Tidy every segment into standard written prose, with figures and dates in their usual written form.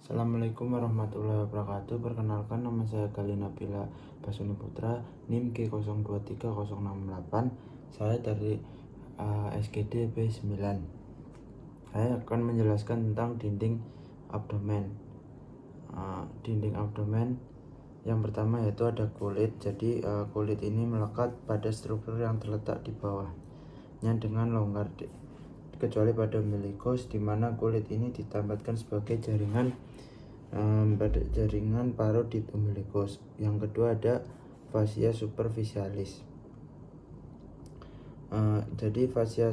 Assalamualaikum warahmatullahi wabarakatuh. Perkenalkan, nama saya Gali Nabila Basuni Putra, NIM G023068. Saya dari SGD B9. Saya akan menjelaskan tentang dinding abdomen. Dinding abdomen yang pertama yaitu ada kulit. Jadi kulit ini melekat pada struktur yang terletak di bawahnya dengan longgar, kecuali pada umbilicus, di mana kulit ini ditempatkan sebagai jaringan pada jaringan parotid umbilicus. Yang kedua ada fascia superficialis. Jadi fascia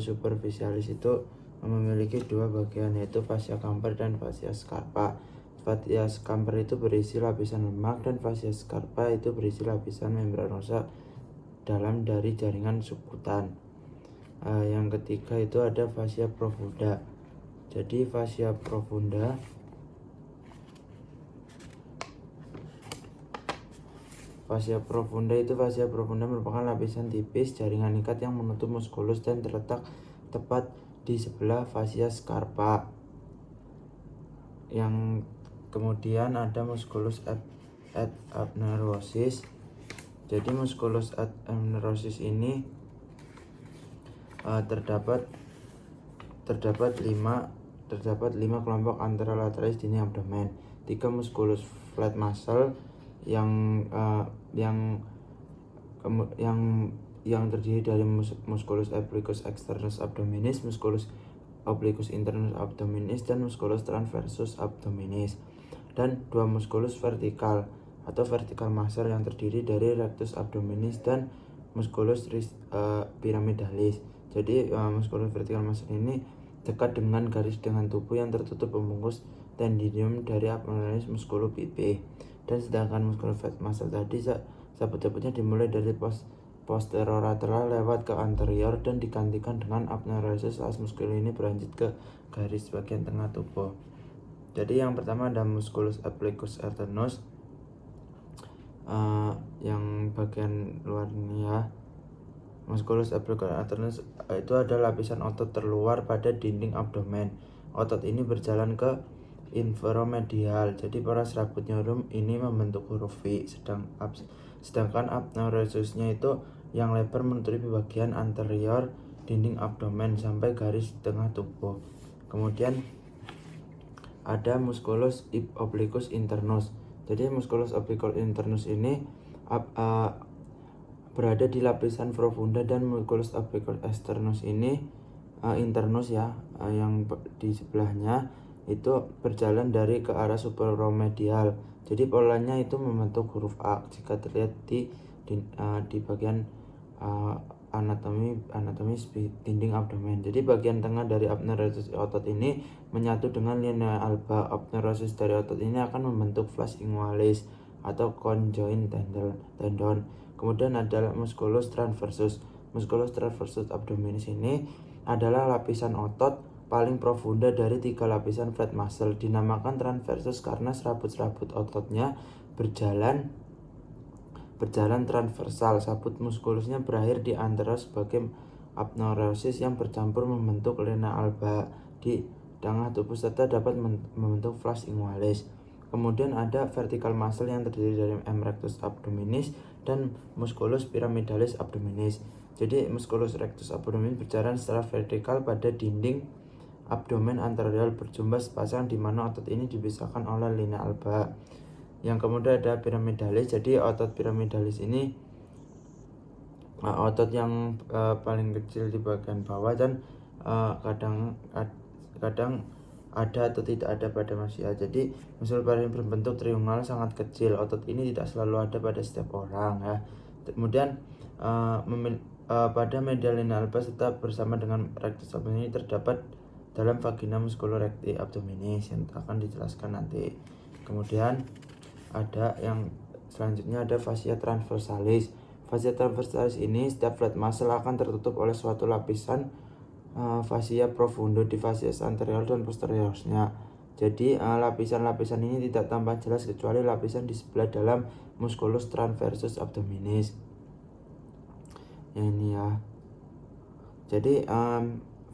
superficialis itu memiliki dua bagian, yaitu fascia Camper dan fascia scarpa. Fascia Camper itu berisi lapisan lemak dan fascia scarpa itu berisi lapisan membranosa dalam dari jaringan subkutan. Yang ketiga itu ada fascia profunda. Jadi fascia profunda merupakan lapisan tipis jaringan ikat yang menutup muskulus dan terletak tepat di sebelah fascia scarpa. Yang kemudian ada musculus ad abnerosis. Jadi musculus ad abnerosis ini terdapat 5 kelompok anterolateris dinding abdomen. 3 musculus flat muscle yang terdiri dari musculus obliquus externus abdominis, musculus obliquus internus abdominis, dan musculus transversus abdominis, dan 2 musculus vertikal atau vertical muscle yang terdiri dari rectus abdominis dan musculus pyramidalis. Jadi musculus vertical muscle ini dekat dengan garis dengan tubuh yang tertutup pembungkus tendinium dari abdominis musculus pipi. Dan sedangkan musculus fat muscle tadi sebut-sebutnya dimulai dari posterolateral lewat ke anterior dan digantikan dengan abnerosis as musculus ini berlanjut ke garis bagian tengah tubuh. Jadi yang pertama ada musculus obliquus alternus, yang bagian luar ini ya. Musculus obliquus alternus itu ada lapisan otot terluar pada dinding abdomen. Otot ini berjalan ke inferomedial. Jadi poros rambut neurum ini membentuk huruf V, sedangkan abnerosusnya itu yang lebar menutupi bagian anterior dinding abdomen sampai garis tengah tubuh. Kemudian ada musculus obliquus internus. Jadi musculus obliquus internus ini berada di lapisan profunda, dan musculus obliquus externus ini internus yang di sebelahnya itu berjalan dari ke arah supraromedial. Jadi polanya itu membentuk huruf A jika terlihat di bagian anatomis dinding abdomen. Jadi bagian tengah dari abnerosis otot ini menyatu dengan linea alba. Abnerosis dari otot ini akan membentuk flash ingualis atau conjoint tendon. Kemudian adalah musculus transversus. Musculus transversus abdominis ini adalah lapisan otot paling profunda dari 3 lapisan flat muscle. Dinamakan transversus karena serabut-serabut ototnya berjalan transversal. Sabut muskulusnya berakhir di antara sebagai abnerosis yang bercampur membentuk linea alba di tengah tubuh serta dapat membentuk flash ingualis. Kemudian ada vertical muscle yang terdiri dari M. rectus abdominis dan musculus pyramidalis abdominis. Jadi musculus rectus abdominis berjalan secara vertikal pada dinding abdomen anterior berjumlah sepasang, di mana otot ini dipisahkan oleh linea alba. Yang kemudian ada pyramidalis. Jadi otot pyramidalis ini otot yang paling kecil di bagian bawah dan kadang ada atau tidak ada pada manusia. Jadi muscle paling berbentuk triungal sangat kecil. Otot ini tidak selalu ada pada setiap orang ya. Kemudian pada medial linea alba serta bersama dengan rectus abdominis terdapat dalam vagina musculus recti abdominis yang akan dijelaskan nanti. Kemudian ada yang selanjutnya ada fascia transversalis. Fascia transversalis ini setiap flat muscle akan tertutup oleh suatu lapisan fascia profundo di fascia anterior dan posteriornya. Jadi lapisan-lapisan ini tidak tampak jelas kecuali lapisan di sebelah dalam musculus transversus abdominis. Ini ya. Jadi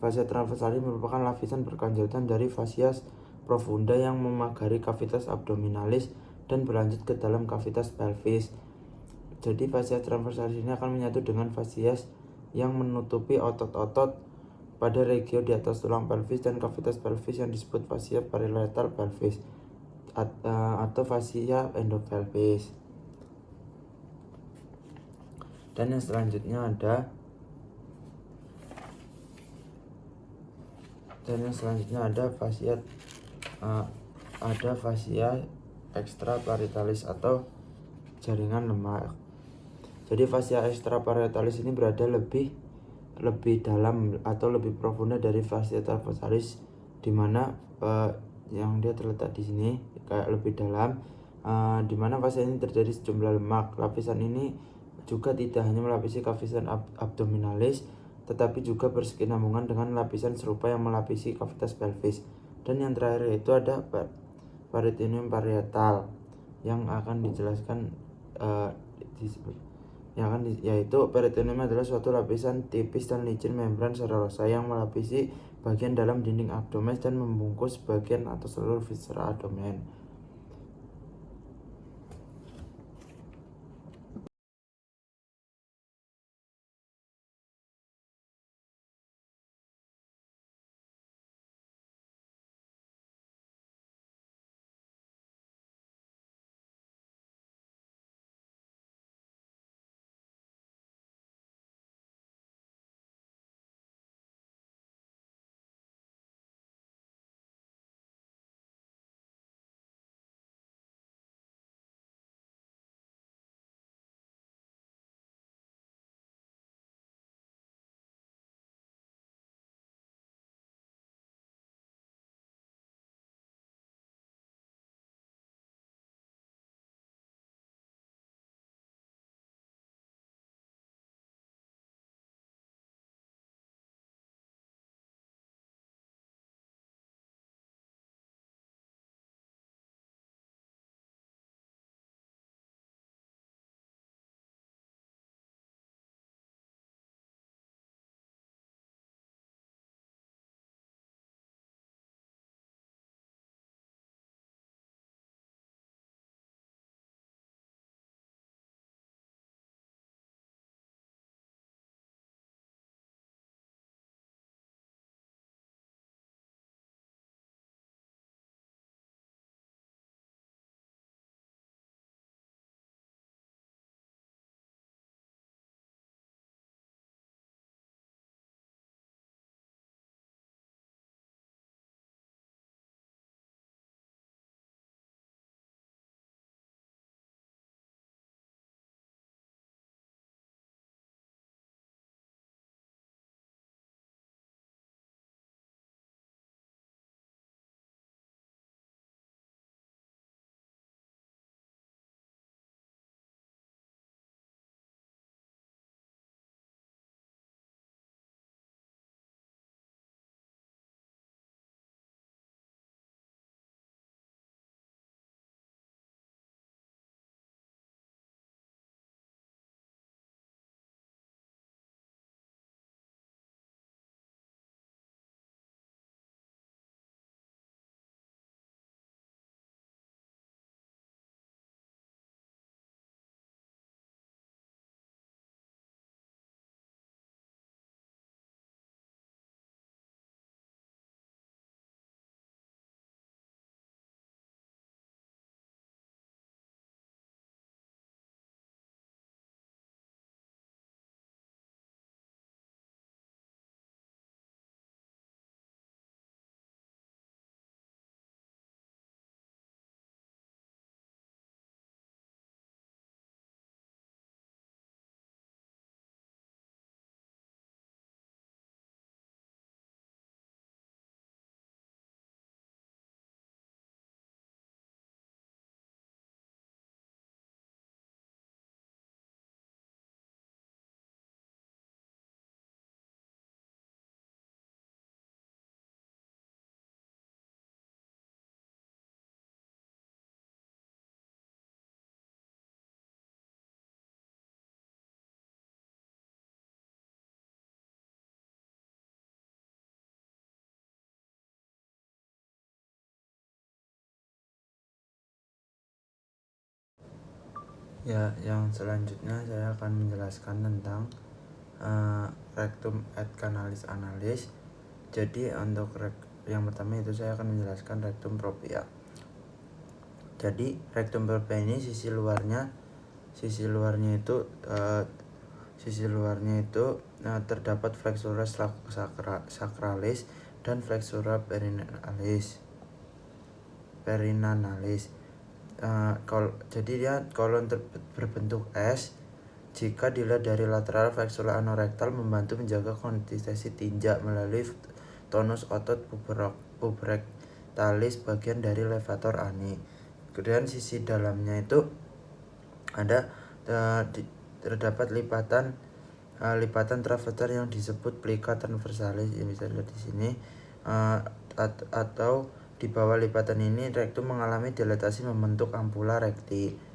fascia transversalis merupakan lapisan berkelanjutan dari fascia profunda yang memagari cavitas abdominalis dan berlanjut ke dalam cavitas pelvis. Jadi fascia transversalis ini akan menyatu dengan fascia yang menutupi otot-otot pada regio di atas tulang pelvis dan cavitas pelvis yang disebut fascia parietal pelvis atau fascia endopelvis. Dan yang selanjutnya ada fascia extraparietalis atau jaringan lemak. Jadi fascia extraparietalis ini berada lebih dalam atau lebih profunda dari fascia transversalis, di mana yang dia terletak di sini kayak lebih dalam, di mana fascia ini terjadi sejumlah lemak. Lapisan ini juga tidak hanya melapisi cavitas abdominalis, tetapi juga berkesinambungan dengan lapisan serupa yang melapisi cavitas pelvis. Dan yang terakhir yaitu ada peritoneum parietal yang akan dijelaskan yaitu peritoneum adalah suatu lapisan tipis dan licin membran serosa yang melapisi bagian dalam dinding abdomen dan membungkus bagian atau seluruh viscera abdomen. Ya, yang selanjutnya saya akan menjelaskan tentang rectum et canalis analis. Jadi untuk yang pertama itu saya akan menjelaskan rectum propria. Jadi rectum propria ini sisi luarnya itu terdapat flexura sacralis dan flexura perinanalis. Jadi dia kolon berbentuk S. Jika dilihat dari lateral, flexura anorektal membantu menjaga konsistensi tinja melalui tonus otot puberektalis bagian dari levator ani. Kemudian sisi dalamnya itu ada terdapat lipatan travetor yang disebut plica transversalis, yang bisa dilihat di sini, atau di bawah lipatan ini rektum mengalami dilatasi membentuk ampula rekti.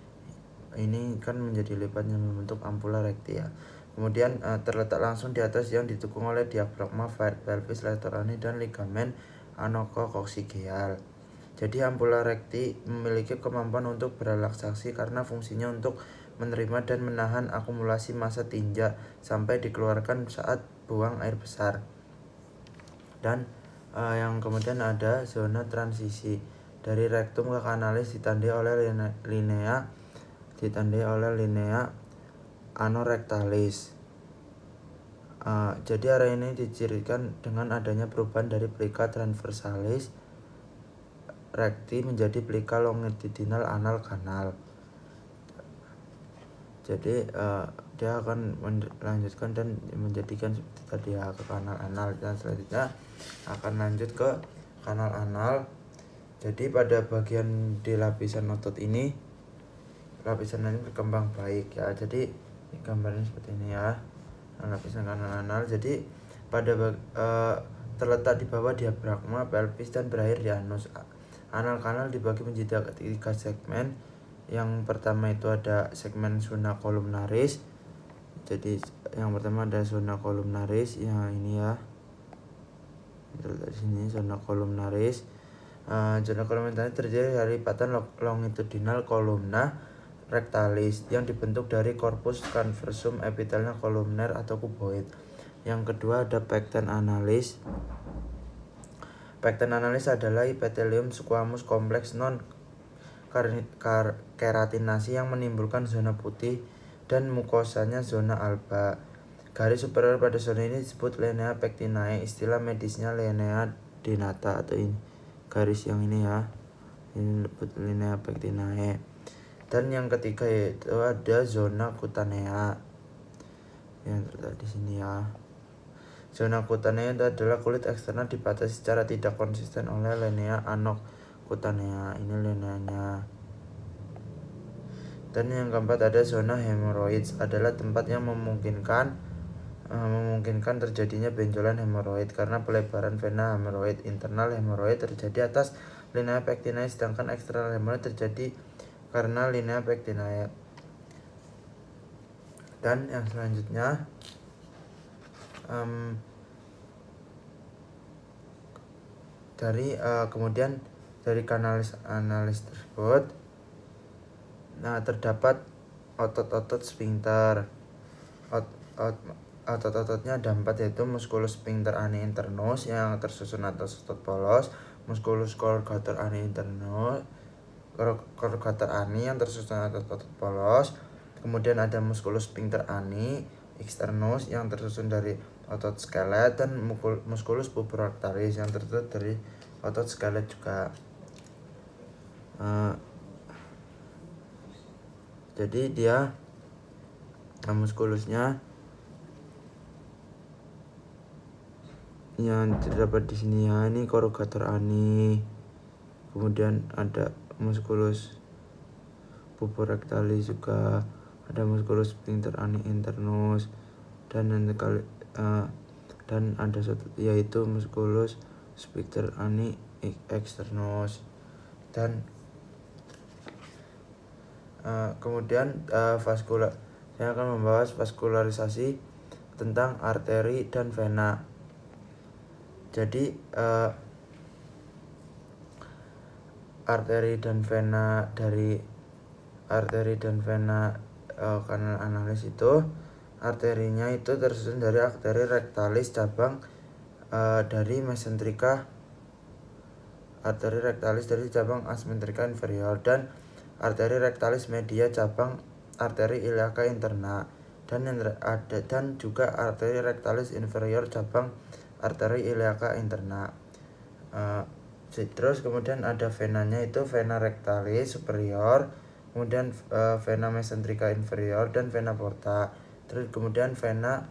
Ini kan menjadi lipat yang membentuk ampula rekti ya. Kemudian terletak langsung di atas yang didukung oleh diafragma pelvis laterani dan ligamen anokokoksigeal. Jadi ampula rekti memiliki kemampuan untuk berelaksasi karena fungsinya untuk menerima dan menahan akumulasi massa tinja sampai dikeluarkan saat buang air besar. Dan yang kemudian ada zona transisi dari rektum ke kanalis ditandai oleh linea anorektalis. Jadi area ini dicirikan dengan adanya perubahan dari plica transversalis rekti menjadi plica longitudinal anal kanal. Jadi dia akan melanjutkan dan menjadikan seperti tadi ya ke kanal anal, dan selanjutnya akan lanjut ke kanal anal. Jadi pada bagian di lapisan otot ini, lapisan ini berkembang baik ya. Jadi gambarnya seperti ini ya, lapisan kanal anal. Jadi pada terletak di bawah diafragma pelvis dan berakhir di anus. Anal kanal dibagi menjadi 3 segmen. Yang pertama itu ada segmen zona columnaris. Jadi yang pertama ada zona columnaris, ya ini ya, di sini zona columnaris. Zona columnaris terdiri dari lipatan longitudinal columna rectalis yang dibentuk dari corpus transversum epitelnya kolumner atau kuboid. Yang kedua ada pecten analis. Pecten analis adalah epithelium squamous kompleks non keratinasi yang menimbulkan zona putih dan mukosanya zona alba. Garis superior pada zona ini disebut linea pectinae, istilah medisnya linea denata, atau ini garis yang ini ya, ini disebut linea pectinae. Dan yang ketiga yaitu ada zona cutanea yang terletak di sini ya. Zona cutanea itu adalah kulit eksternal dibatasi secara tidak konsisten oleh linea anocutanea. Ini lineanya. Dan yang keempat ada zona hemorrhoids, adalah tempat yang memungkinkan terjadinya benjolan hemoroid karena pelebaran vena hemoroid. Internal hemoroid terjadi atas linea pectinae, sedangkan eksternal hemoroid terjadi karena linea pectinae. Dan yang selanjutnya kemudian dari kanalis tersebut terdapat otot-otot sphincter. Otot-ototnya ada 4, yaitu musculus sphincter ani internus yang tersusun atas otot polos, musculus corrugator ani internus, corrugator ani yang tersusun atas otot polos. Kemudian ada musculus sphincter ani externus yang tersusun dari otot skelet, dan musculus puberectalis yang tersusun dari otot skelet juga. Jadi dia muskulusnya yang terdapat di sini ya, ini corrugator ani. Kemudian ada musculus puberectalis juga, ada musculus sphincter ani internus, dan ada satu yaitu musculus sphincter ani externus. Dan kemudian saya akan membahas vaskularisasi tentang arteri dan vena. Jadi arteri dan vena dari arteri dan vena kanal analis itu, arterinya itu tersusun dari arteri rectalis cabang dari mesentrika, arteri rectalis dari cabang asmentrika inferior, dan arteri rectalis media cabang arteri iliaca interna, dan juga arteri rectalis inferior cabang arteri iliaca interna. Terus kemudian ada venanya itu vena rectalis superior, kemudian vena mesentrika inferior dan vena porta. Terus kemudian vena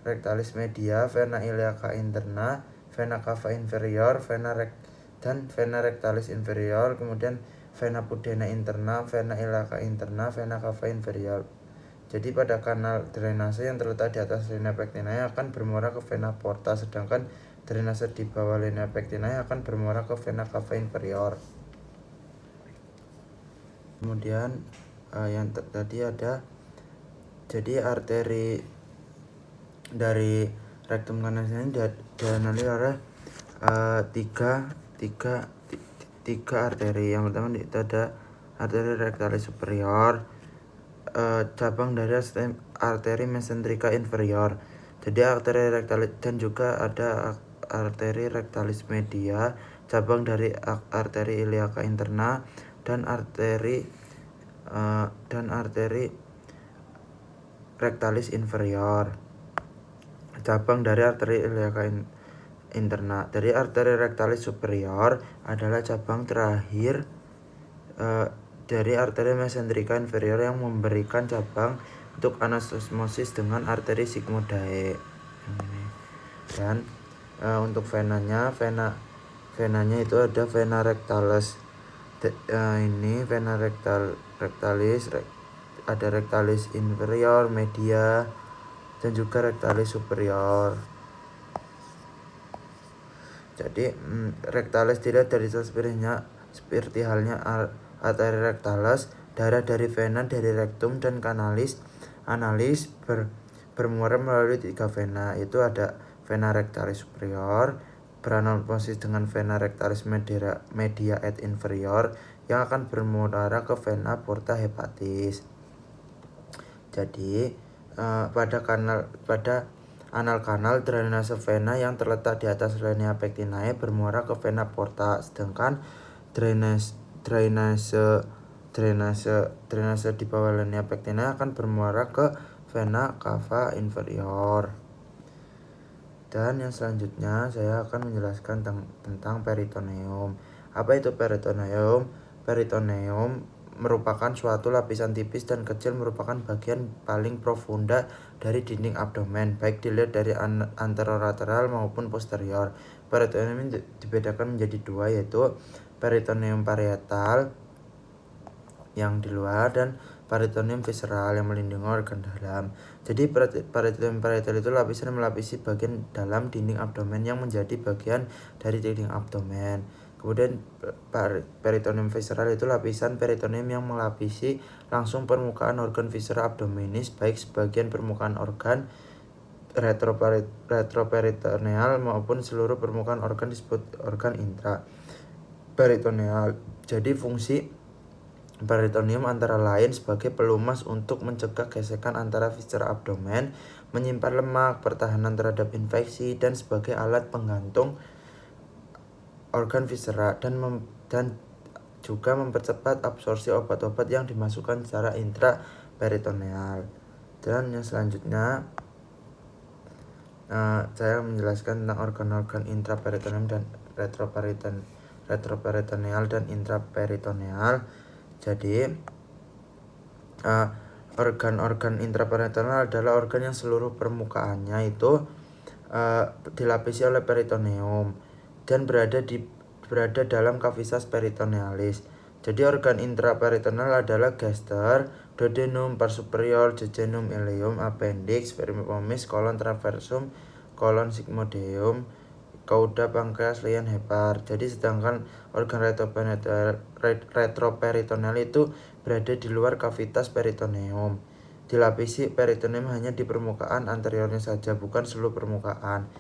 rectalis media, vena iliaca interna, vena cava inferior, dan vena rectalis inferior, kemudian vena pudenda interna, vena iliaca interna, vena cava inferior. Jadi pada kanal drainase yang terletak di atas linea pectinae akan bermuara ke vena porta, sedangkan drainase di bawah linea pectinae akan bermuara ke vena cava inferior. Kemudian yang tadi ada, jadi arteri dari rektum kanan ini dianulir oleh tiga arteri. Yang pertama itu ada arteri rectalis superior, cabang dari arteri mesentrika inferior. Jadi arteri rectalis, dan juga ada arteri rectalis media, cabang dari arteri iliaca interna, dan arteri rectalis inferior, cabang dari arteri iliaca interna. Dari arteri rectalis superior adalah cabang terakhir dari arteri mesentrika inferior yang memberikan cabang untuk anastasmosis dengan arteri sigmoidae. Dan untuk venanya itu ada vena rectalis. Ini vena rectalis, ada rectalis inferior, media, dan juga rectalis superior. Jadi rectalis dilihat dari seperti halnya arteri rectalis, darah dari vena dari rektum dan analis bermuara melalui tiga vena. Itu ada vena rectalis superior beranalogosis dengan vena rectalis media et inferior yang akan bermuara ke vena porta hepatis. Jadi pada anal kanal drainase vena yang terletak di atas linea pectinae bermuara ke vena porta, sedangkan drainase di bawah linea pectinae akan bermuara ke vena cava inferior. Dan yang selanjutnya saya akan menjelaskan tentang peritoneum. Apa itu peritoneum? Peritoneum merupakan suatu lapisan tipis dan kecil, merupakan bagian paling profunda dari dinding abdomen, baik dilihat dari anterolateral maupun posterior. Peritoneum dibedakan menjadi dua, yaitu peritoneum parietal yang di luar dan peritoneum visceral yang melindungi organ dalam. Jadi peritoneum parietal itu lapisan melapisi bagian dalam dinding abdomen yang menjadi bagian dari dinding abdomen. Kemudian peritoneum visceral itu lapisan peritoneum yang melapisi langsung permukaan organ viscera abdominis, baik sebagian permukaan organ retroperitoneal maupun seluruh permukaan organ disebut organ intraperitoneal. Jadi fungsi peritoneum antara lain sebagai pelumas untuk mencegah gesekan antara viscera abdomen, menyimpan lemak, pertahanan terhadap infeksi, dan sebagai alat penggantung organ viscera, dan juga mempercepat absorpsi obat-obat yang dimasukkan secara intraperitoneal. Dan yang selanjutnya saya menjelaskan tentang organ-organ intraperitoneum dan retroperitoneal dan intraperitoneal. Jadi organ-organ intraperitoneal adalah organ yang seluruh permukaannya itu dilapisi oleh peritoneum dan berada dalam cavitas peritonealis. Jadi organ intraperitoneal adalah gaster, duodenum, pars superior, jejunum, ileum, appendix, perineum, kolon transversum, kolon sigmoideum, cauda, pankreas, lian, hepar. Jadi sedangkan organ retroperitoneal itu berada di luar kavitas peritoneum. Dilapisi peritoneum hanya di permukaan anteriornya saja, bukan seluruh permukaan.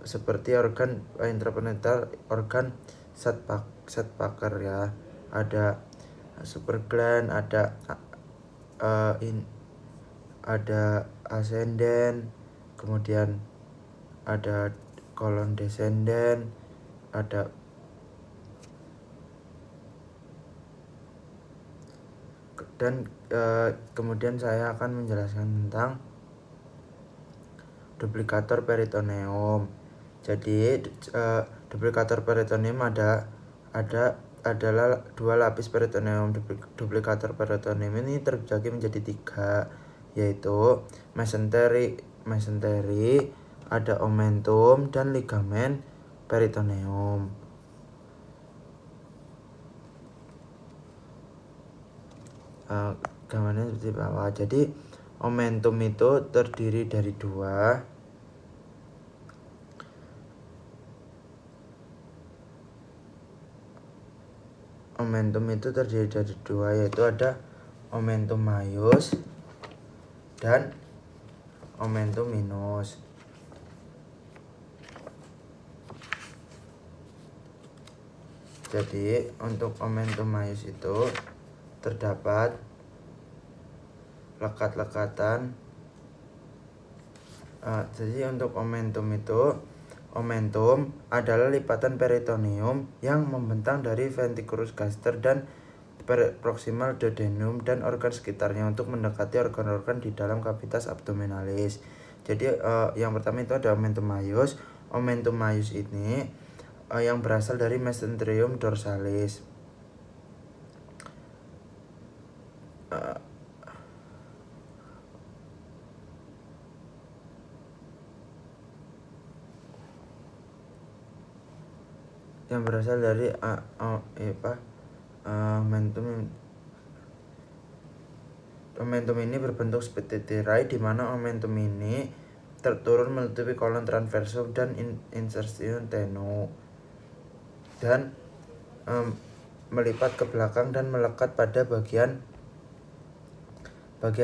Seperti organ intraperitoneal, organ Sedgbacker ya. ada super gland, ada ascendant, kemudian ada kolon descendant, ada dan kemudian saya akan menjelaskan tentang duplikator peritoneum. Jadi duplikator peritoneum adalah dua lapis peritoneum. Duplikator peritoneum ini terbagi menjadi 3, yaitu mesentery, ada omentum dan ligamen peritoneum. Gambarnya seperti bawah. Jadi omentum itu terdiri dari 2. Omentum itu terdiri dari 2, yaitu ada omentum maius dan omentum minus. Jadi untuk omentum maius itu terdapat lekat-lekatan. Jadi untuk omentum adalah lipatan peritoneum yang membentang dari ventriculus gaster dan proximal duodenum dan organ sekitarnya untuk mendekati organ-organ di dalam cavitas abdominalis. Jadi yang pertama itu ada omentum maius. Omentum maius ini yang berasal dari mesenterium dorsalis. Yang berasal dari omentum ini berbentuk seperti tirai, di mana omentum ini terturun menutupi kolon transversum dan insertion tenu dan melipat ke belakang dan melekat pada bagian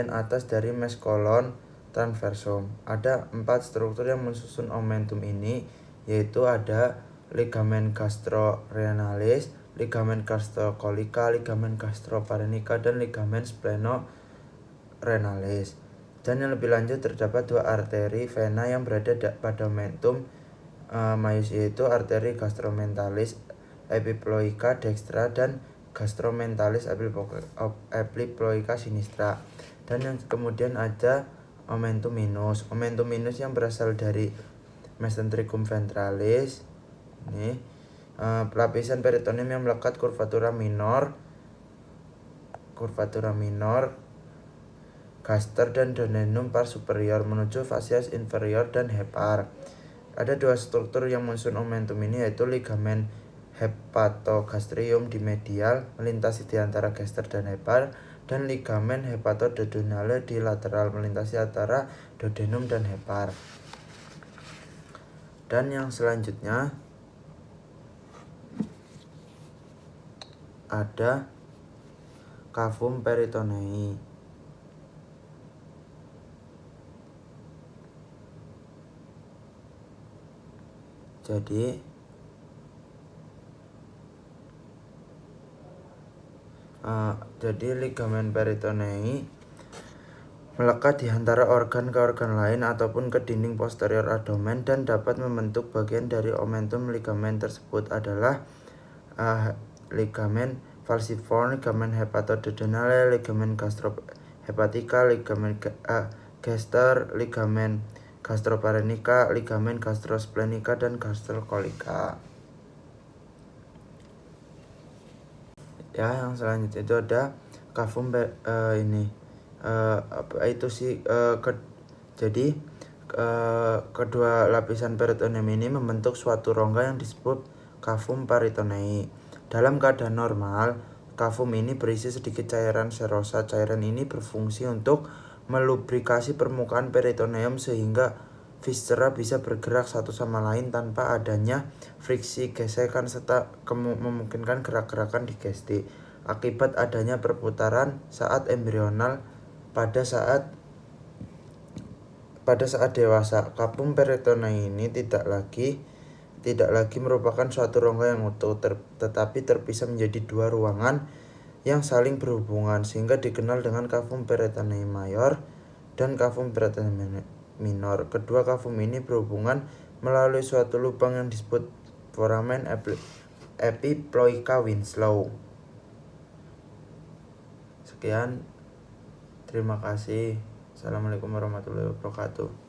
atas dari mes kolon transversum. Ada 4 struktur yang mensusun omentum ini, yaitu ada ligamen gastrorenalis, ligamen gastrocolica, ligamen gastroparenica, dan ligamen splenorenalis. Dan yang lebih lanjut terdapat 2 arteri vena yang berada pada omentum maius, yaitu arteri gastromentalis epiploica dextra dan gastromentalis epiploica sinistra. Dan yang kemudian ada omentum minus. Omentum minus yang berasal dari mesentricum ventralis. Ini lapisan peritoneum yang melekat curvatura minor, gaster dan duodenum par superior menuju fascias inferior dan hepar. Ada 2 struktur yang mensusun omentum ini, yaitu ligamen hepatogastrium di medial melintasi di antara gaster dan hepar, dan ligamen hepatoduodenale di lateral melintasi antara duodenum dan hepar. Dan yang selanjutnya ada cavum peritonei. Jadi ligamen peritonei melekat di antara organ ke organ lain ataupun ke dinding posterior abdomen dan dapat membentuk bagian dari omentum. Ligamen tersebut adalah ligamen falciform, ligamen hepatoduodenale, ligamen gastrohepatica, ligamen gaster, ligamen gastroparenica, ligamen gastrosplenica, dan gastrocolica. Ya, yang selanjutnya itu ada cavum jadi kedua lapisan peritoneum ini membentuk suatu rongga yang disebut cavum peritonei. Dalam keadaan normal, cavum ini berisi sedikit cairan serosa. Cairan ini berfungsi untuk melubrikasi permukaan peritoneum sehingga viscera bisa bergerak satu sama lain tanpa adanya friksi, gesekan, serta memungkinkan gerak-gerakan digestik. Akibat adanya perputaran saat embrional pada saat dewasa, cavum peritonei ini tidak lagi tidak lagi merupakan suatu rongga yang utuh, tetapi terpisah menjadi dua ruangan yang saling berhubungan, sehingga dikenal dengan kavum perytonei mayor dan kavum perytonei minor. Kedua kavum ini berhubungan melalui suatu lubang yang disebut foramen epiploica Winslow. Sekian, terima kasih. Assalamualaikum warahmatullahi wabarakatuh.